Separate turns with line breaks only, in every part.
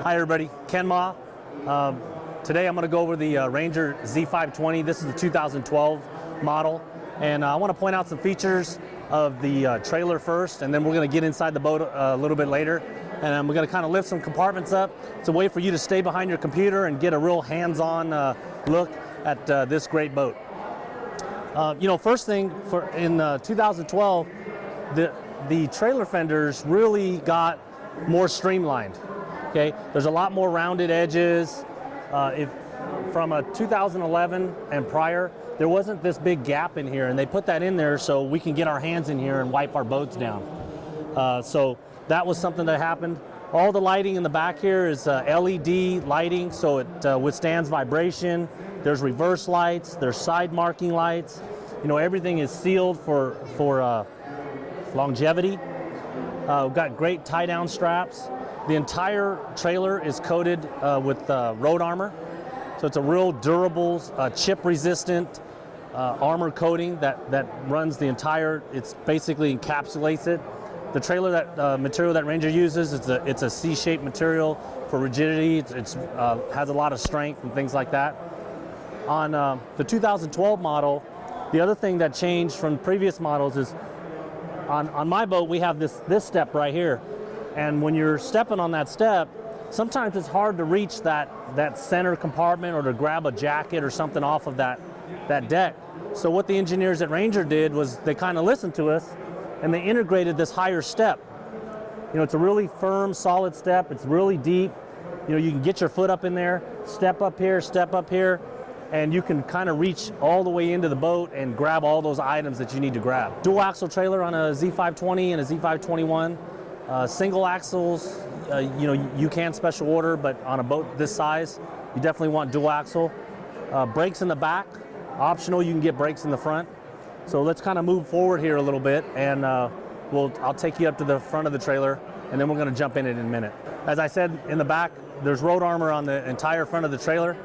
Hi everybody, Ken Mah. Today I'm going to go over the Ranger Z520. This is the 2012 model, and I want to point out some features of the trailer first, and then we're going to get inside the boat a little bit later, and then we're going to kind of lift some compartments up. It's a way for you to stay behind your computer and get a real hands-on look at this great boat. First thing, in 2012, the trailer fenders really got more streamlined. Okay, there's a lot more rounded edges. From a 2011 and prior, there wasn't this big gap in here, and they put that in there so we can get our hands in here and wipe our boats down. So that was something that happened. All the lighting in the back here is LED lighting, so it withstands vibration. There's reverse lights, there's side marking lights. Everything is sealed for longevity. We've got great tie-down straps. The entire trailer is coated with road armor, so it's a real durable, chip-resistant armor coating that runs the entire. It's basically encapsulates it. The trailer material that Ranger uses, it's a C-shaped material for rigidity. It's has a lot of strength and things like that. On the 2012 model, the other thing that changed from previous models is on my boat we have this step right here. And when you're stepping on that step, sometimes it's hard to reach that center compartment or to grab a jacket or something off of that deck. So what the engineers at Ranger did was they kind of listened to us and they integrated this higher step. It's a really firm, solid step. It's really deep. You can get your foot up in there, step up here, and you can kind of reach all the way into the boat and grab all those items that you need to grab. Dual axle trailer on a Z520 and a Z521. Single axles, you can special order, but on a boat this size, you definitely want dual axle. Brakes in the back, optional. You can get brakes in the front. So let's kind of move forward here a little bit, and I'll take you up to the front of the trailer, and then we're going to jump in it in a minute. As I said, in the back, there's road armor on the entire front of the trailer,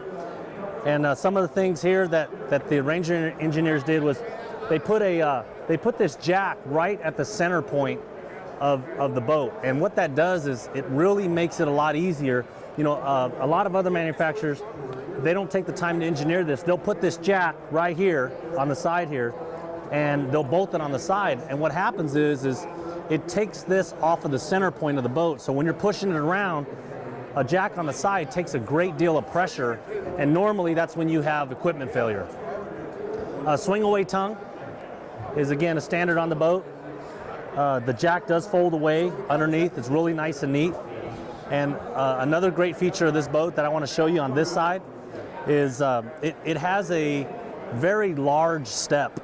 and some of the things here that the Ranger engineers did was they put this jack right at the center point of the boat, and what that does is it really makes it a lot easier. A lot of other manufacturers, they don't take the time to engineer this. They'll put this jack right here on the side here, and they'll bolt it on the side, and what happens is it takes this off of the center point of the boat. So when you're pushing it around, a jack on the side takes a great deal of pressure, and normally that's when you have equipment failure. Swing away tongue is again a standard on the boat. The jack does fold away underneath. It's really nice and neat. And another great feature of this boat that I want to show you on this side is it has a very large step.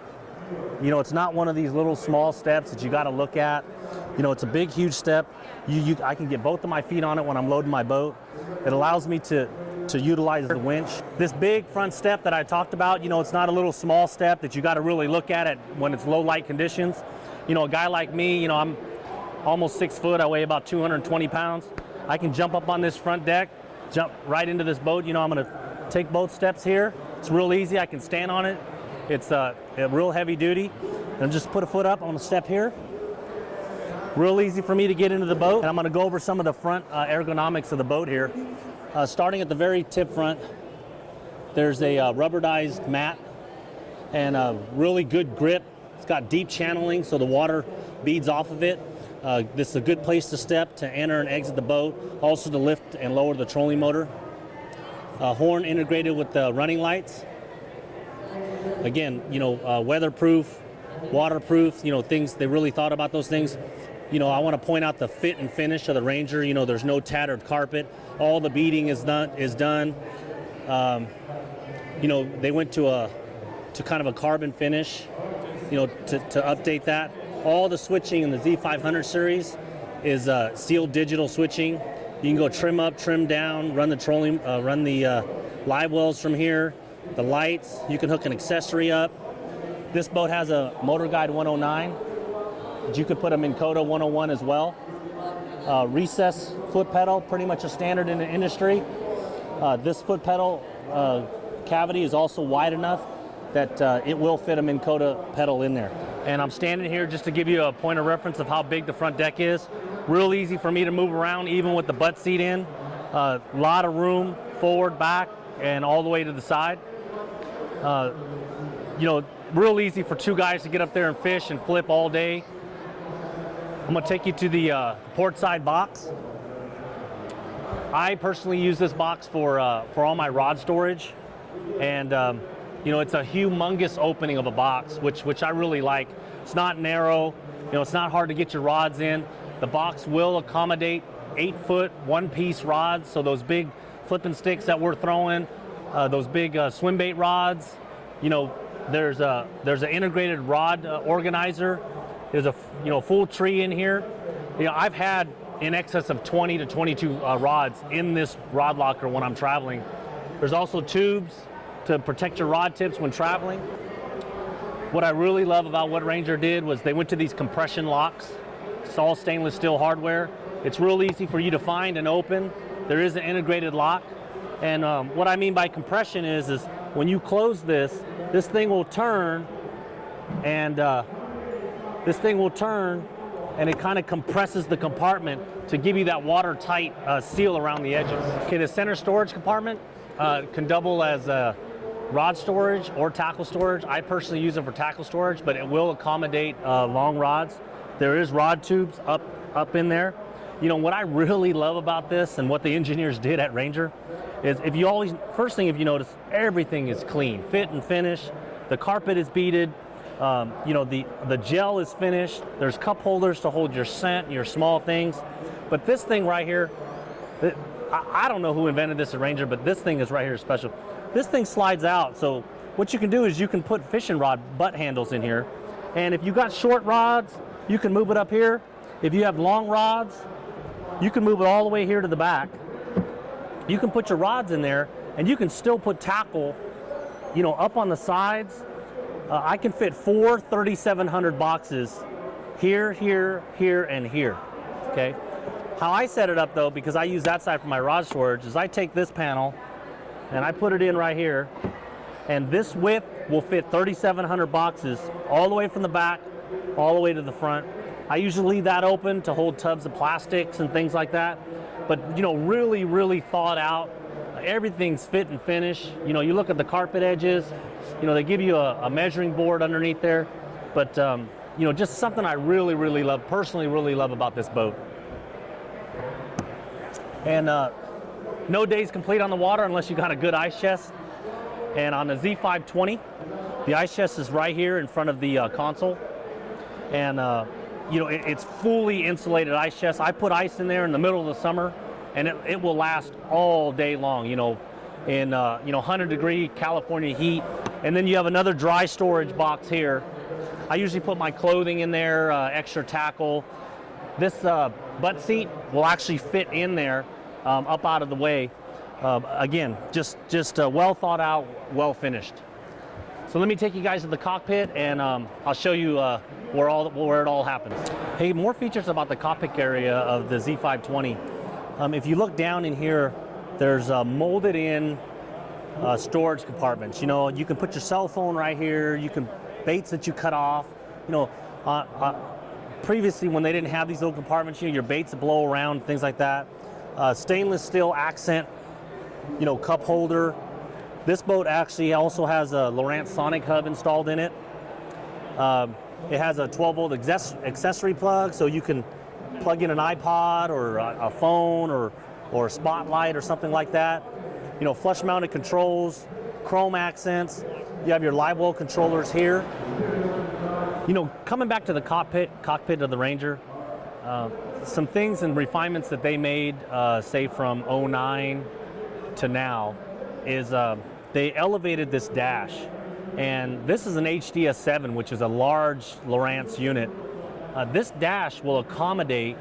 It's not one of these little small steps that you got to look at. It's a big, huge step. I can get both of my feet on it when I'm loading my boat. It allows me to utilize the winch. This big front step that I talked about, it's not a little small step that you got to really look at it when it's low light conditions. A guy like me, I'm almost 6 foot, I weigh about 220 pounds. I can jump up on this front deck, jump right into this boat. I'm gonna take both steps here. It's real easy, I can stand on it. It's a real heavy duty. And just put a foot up, I'm gonna step here. Real easy for me to get into the boat. And I'm gonna go over some of the front ergonomics of the boat here. Starting at the very tip front, there's a rubberized mat and a really good grip. It's got deep channeling, so the water beads off of it. This is a good place to step to enter and exit the boat, also to lift and lower the trolling motor. Horn integrated with the running lights. Again, weatherproof, waterproof, things, they really thought about those things. I want to point out the fit and finish of the Ranger. There's no tattered carpet. All the beading is done. They went to kind of a carbon finish. To update that. All the switching in the Z500 series is sealed digital switching. You can go trim up, trim down, run the Livewells from here. The lights, you can hook an accessory up. This boat has a Motor Guide 109, but you could put a Minn Kota 101 as well. Recess foot pedal, pretty much a standard in the industry. This foot pedal cavity is also wide enough that it will fit a Minn Kota pedal in there. And I'm standing here just to give you a point of reference of how big the front deck is. Real easy for me to move around even with the butt seat in. A lot of room forward, back, and all the way to the side. You know, real easy for two guys to get up there and fish and flip all day. I'm gonna take you to the port side box. I personally use this box for all my rod storage, and you know, it's a humongous opening of a box, which I really like. It's not narrow, you know, it's not hard to get your rods in. The box will accommodate 8-foot, one-piece rods, so those big flipping sticks that we're throwing, those big swim bait rods. You know, there's an integrated rod organizer. There's a full tree in here. You know, I've had in excess of 20 to 22 rods in this rod locker when I'm traveling. There's also tubes to protect your rod tips when traveling. What I really love about what Ranger did was they went to these compression locks. It's all stainless steel hardware. It's real easy for you to find and open. There is an integrated lock. And what I mean by compression is when you close this thing will turn, and it kind of compresses the compartment to give you that watertight seal around the edges. Okay, the center storage compartment can double as rod storage or tackle storage. I personally use it for tackle storage, but it will accommodate long rods. There is rod tubes up in there. You know, what I really love about this and what the engineers did at Ranger is first thing if you notice, everything is clean, fit and finish. The carpet is beaded. You know, the gel is finished. There's cup holders to hold your scent and your small things. But this thing right here, I don't know who invented this at Ranger, but this thing is right here special. This thing slides out, so what you can do is you can put fishing rod butt handles in here. And if you got short rods, you can move it up here. If you have long rods, you can move it all the way here to the back. You can put your rods in there, and you can still put tackle, you know, up on the sides. I can fit 4 3,700 boxes here, here, here, and here, okay? How I set it up though, because I use that side for my rod storage, is I take this panel and I put it in right here, and this width will fit 3,700 boxes all the way from the back, all the way to the front. I usually leave that open to hold tubs of plastics and things like that, but you know, really, really thought out. Everything's fit and finish. You know, you look at the carpet edges, you know, they give you a measuring board underneath there, but you know, just something I really, really love, personally really love about this boat. And no day's complete on the water unless you got a good ice chest. And on the Z520, the ice chest is right here in front of the console. And you know, it's fully insulated ice chest. I put ice in there in the middle of the summer, and it will last all day long, you know, in you know, 100-degree California heat. And then you have another dry storage box here. I usually put my clothing in there, extra tackle. This butt seat will actually fit in there, up out of the way. Again, just well thought out, well finished. So let me take you guys to the cockpit, and I'll show you where it all happens. Hey, more features about the cockpit area of the Z520. If you look down in here, there's molded in storage compartments. You know, you can put your cell phone right here. You can baits that you cut off. You know, previously when they didn't have these little compartments, you know, your baits blow around, things like that. Stainless steel accent, you know, cup holder. This boat actually also has a Lowrance Sonic hub installed in it. It has a 12-volt accessory plug, so you can plug in an iPod or a phone or a spotlight or something like that. You know, flush-mounted controls, chrome accents. You have your Livewells controllers here. You know, coming back to the cockpit of the Ranger, some things and refinements that they made, say from '09 to now, is they elevated this dash. And this is an HDS7, which is a large Lowrance unit. This dash will accommodate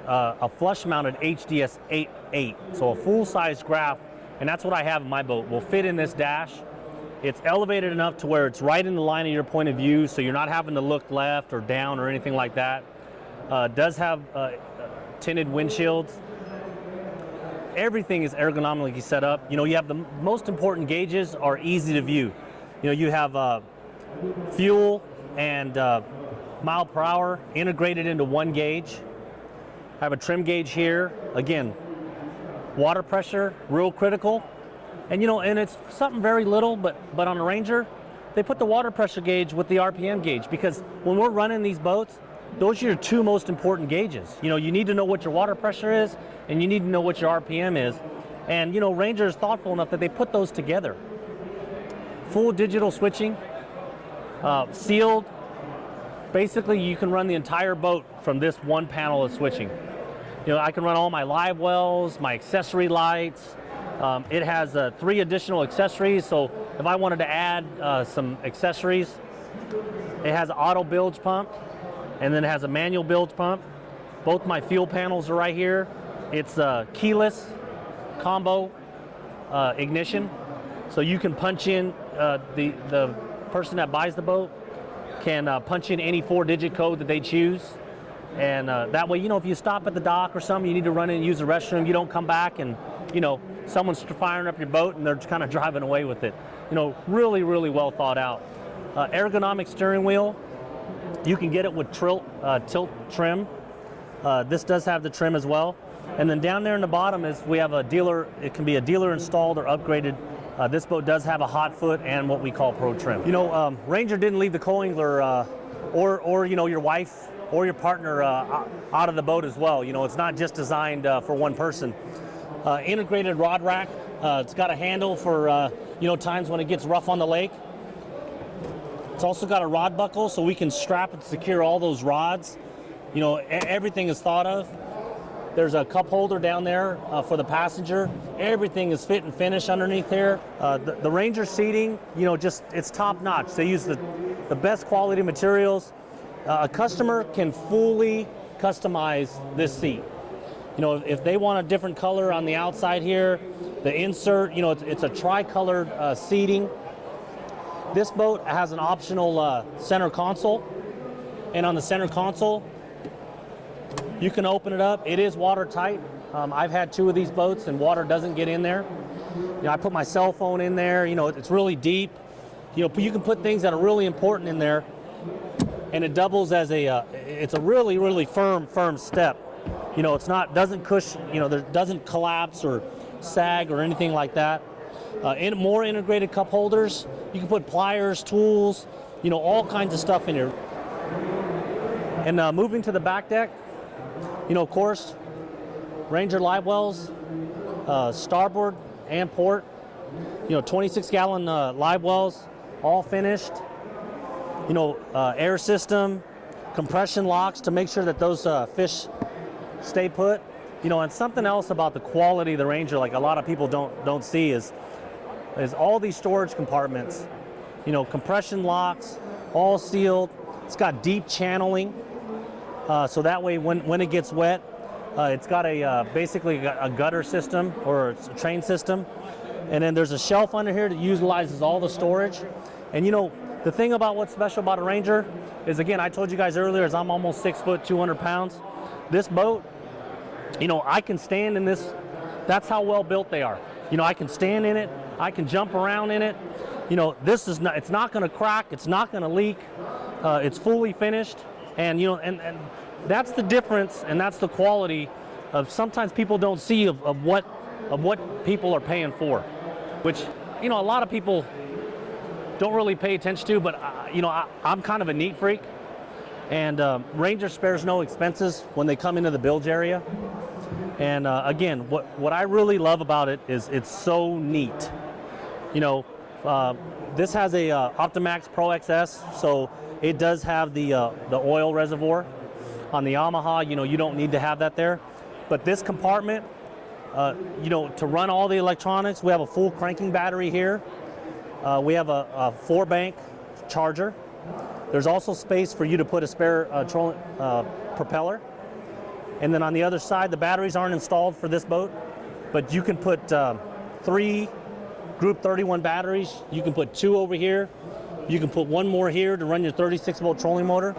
a flush-mounted HDS 8.8, so a full-size graph, and that's what I have in my boat, will fit in this dash. It's elevated enough to where it's right in the line of your point of view, so you're not having to look left or down or anything like that. Does have tinted windshields. Everything is ergonomically set up. You know, you have the most important gauges are easy to view. You know, you have fuel and mile per hour integrated into one gauge. I have a trim gauge here. Again, water pressure, real critical. And you know, and it's something very little, but on a Ranger, they put the water pressure gauge with the RPM gauge, because when we're running these boats, those are your two most important gauges. You know, you need to know what your water pressure is, and you need to know what your RPM is. And you know, Ranger is thoughtful enough that they put those together. Full digital switching, sealed. Basically, you can run the entire boat from this one panel of switching. You know, I can run all my Livewells, my accessory lights. It has 3 additional accessories, so if I wanted to add some accessories, it has an auto bilge pump, and then it has a manual bilge pump. Both my fuel panels are right here. It's a keyless combo ignition, so you can punch in, the person that buys the boat can punch in any 4-digit code that they choose, and that way, you know, if you stop at the dock or something, you need to run in and use the restroom, you don't come back and, you know, someone's firing up your boat and they're kind of driving away with it. You know, really, really well thought out. Ergonomic steering wheel. You can get it with tilt trim. This does have the trim as well. And then down there in the bottom is we have a dealer. It can be a dealer installed or upgraded. This boat does have a hot foot and what we call pro trim. You know, Ranger didn't leave the co-angler or you know, your wife or your partner out of the boat as well. You know, it's not just designed for one person. Integrated rod rack. It's got a handle for you know, times when it gets rough on the lake. It's also got a rod buckle, so we can strap and secure all those rods. You know, everything is thought of. There's a cup holder down there for the passenger. Everything is fit and finished underneath there. The Ranger seating, you know, just, it's top notch. They use the best quality materials. A customer can fully customize this seat. You know, if they want a different color on the outside here, the insert, you know, it's a tri-colored seating. This boat has an optional center console, and on the center console, you can open it up. It is watertight. I've had 2 of these boats, and water doesn't get in there. You know, I put my cell phone in there. You know, it's really deep. You know, you can put things that are really important in there, and it doubles as it's a really, really firm step. You know, it's not, doesn't cushion, you know, it doesn't collapse or sag or anything like that. More integrated cup holders. You can put pliers, tools, you know, all kinds of stuff in here. And moving to the back deck, you know, of course, Ranger Livewells, starboard and port. You know, 26-gallon Livewells, all finished. You know, air system, compression locks to make sure that those fish stay put. You know, and something else about the quality of the Ranger, like a lot of people don't see, is all these storage compartments. You know, compression locks, all sealed. It's got deep channeling, so that way when it gets wet, it's got basically a gutter system or a train system, and then there's a shelf under here that utilizes all the storage. And you know, the thing about what's special about a Ranger is, again, I told you guys earlier, is I'm almost 6 foot, 200 pounds. This boat, you know, I can stand in this. That's how well built they are. You know, I can stand in it. I can jump around in it. You know, this is not, it's not going to crack. It's not going to leak. It's fully finished. And, you know, and that's the difference, and that's the quality of sometimes people don't see of what people are paying for, which, you know, a lot of people don't really pay attention to, but, you know, I'm kind of a neat freak. And Ranger spares no expenses when they come into the Bilge area. And again, what I really love about it is it's so neat. You know, this has a Optimax Pro XS, so it does have the oil reservoir. On the Yamaha, you know, you don't need to have that there. But this compartment, you know, to run all the electronics, we have a full cranking battery here. We have a 4-bank charger. There's also space for you to put a spare propeller. And then on the other side, the batteries aren't installed for this boat, but you can put 3 Group 31 batteries. You can put 2 over here. You can put 1 more here to run your 36-volt trolling motor.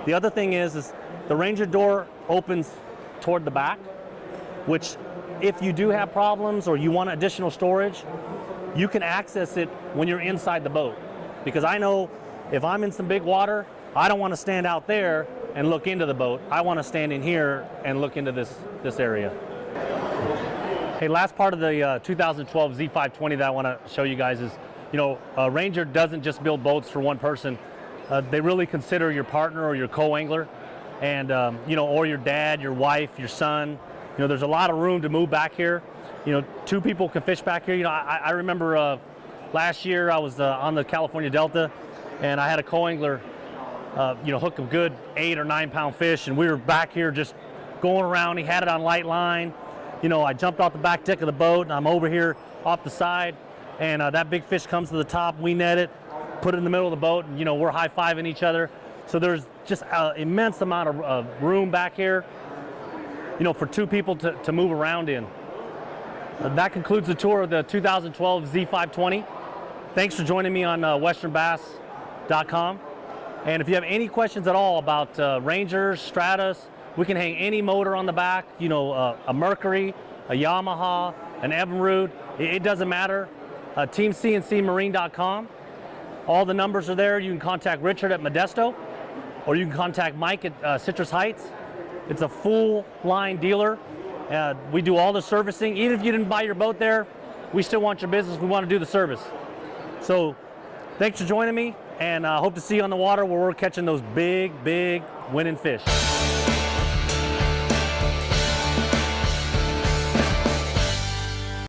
The other thing is the Ranger door opens toward the back, which if you do have problems or you want additional storage, you can access it when you're inside the boat. Because I know if I'm in some big water, I don't want to stand out there and look into the boat. I want to stand in here and look into this area. Hey, last part of the 2012 Z520 that I want to show you guys is, Ranger doesn't just build boats for one person. They really consider your partner or your co-angler, and or your dad, your wife, your son. There's a lot of room to move back here. Two people can fish back here. I remember last year I was on the California Delta, and I had a co-angler, hook a good 8 or 9 pound fish, and we were back here just going around. He had it on light line. I jumped off the back deck of the boat, and I'm over here off the side, and that big fish comes to the top. We net it, put it in the middle of the boat, and we're high-fiving each other. So there's just an immense amount of room back here, for two people to move around in. That concludes the tour of the 2012 Z520. Thanks for joining me on westernbass.com. And if you have any questions at all about Rangers, Stratus, we can hang any motor on the back, a Mercury, a Yamaha, an Evinrude, it doesn't matter. Team C&C Marine.com. All the numbers are there. You can contact Richard at Modesto, or you can contact Mike at Citrus Heights. It's a full line dealer. We do all the servicing. Even if you didn't buy your boat there, we still want your business. We want to do the service. So thanks for joining me, and I hope to see you on the water where we're catching those big, big winning fish.